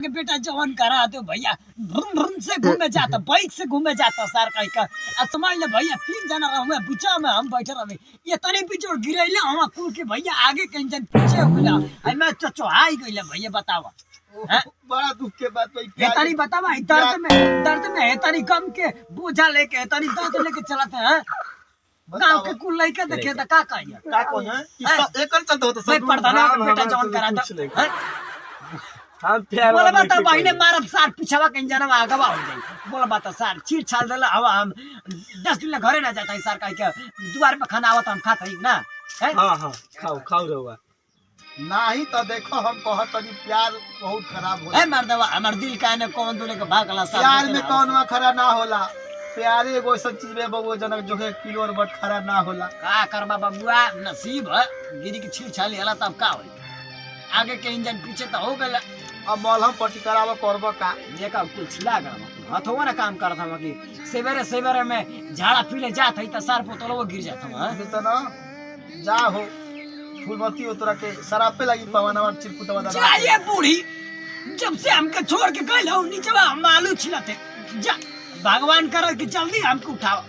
के बेटा जवान करा दो भैया, भ्रुम भ्रुम से घूमे जाता, बाइक से घूमे जाता सर कहीं का। समझ ले भैया 3 जना रहे बीचा में हम बैठे रहे, ये तनी पीछे गिरैले हम कुल के भैया आगे के इंजन पीछे हो गया। आई मैं चचोहाई गइले भैया बतावा। बड़ा दुख के बात भाई। ये तनी बतावा दर्द में है तनी कम के बोझा लेके तनी दर्द लेके चलाते हैं। गांव के कुल लइका देखे त का कहिए का कोई है एकल चलते हो तो सब पड़दाना के बेटा जवान करा दो। हम प्यार बोला बता भाई ने मारब सार पिछवा के इंजन में आगवा हो जाई। बोला बता सार चीर छाल देला हवा हम 10 दिन घरे ना जाता है सर कह के दुआर पे खाना आवत हम खाता ही ना। हां खाओ रहुआ नहीं तो देखो हम कहत तनी प्यार बहुत खराब होला। मर्दवा हमर दिल काने कौन दूले के भागला सार प्यार में कौनवा खरा ना होला। प्यारे एगो ऐसा चीज में बबुआ जनक जो है किलो और बट खरा ना होला। का करबा बबुआ नसीब है गिरी की छील छाल हला तब का होई। आगे के इंजन पीछे तो हो गला। अब मलहम पट्टी करावा करबो का देखा कुल छिला गया हथवा ना काम करत हम कि सेवेरे में झाड़ा पीले जात है त सार पोतलवा गिर जात हम। तो ना जा हो फूलमती उतरा के शराब पे लगी पवनवा चिरकुटवा दादा चाहिए बूढ़ी जब से हमके छोड़ के गइल हो नीचवा हम आलू छिलते जा भगवान करे कि जल्दी हमको उठाओ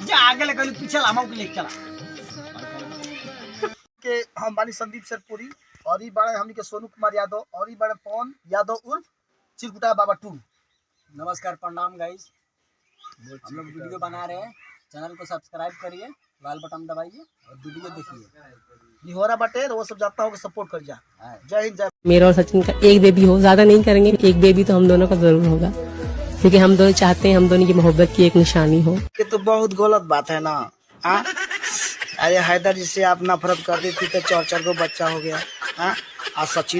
जा आगे ले गइल पीछे हमो के लेके चला के हम बानी संदीप सरपुरी और ई बड़े हमनी के सोनू कुमार यादव और ई बड़े पवन यादव उर्फ चिरकुटा बाबा 2। नमस्कार प्रणाम गाइस, हम लोग वीडियो बना रहे हैं, चैनल को सब्सक्राइब करिए, लाल बटन दबाइए और वीडियो देखिए। निहोरा बटे वो सब जाता हो सपोर्ट कर जा। जय हिंद जय। मेरा और सचिन का एक बेबी हो, ज्यादा नहीं करेंगे, एक बेबी तो हम दोनों का जरूर होगा क्योंकि हम दोनों चाहते हैं हम दोनों की मोहब्बत की एक निशानी हो। ये तो बहुत गलत बात है ना। अरे हैदर जी से आप नफरत कर दी थी तो 4 को बच्चा हो गया। और सचिन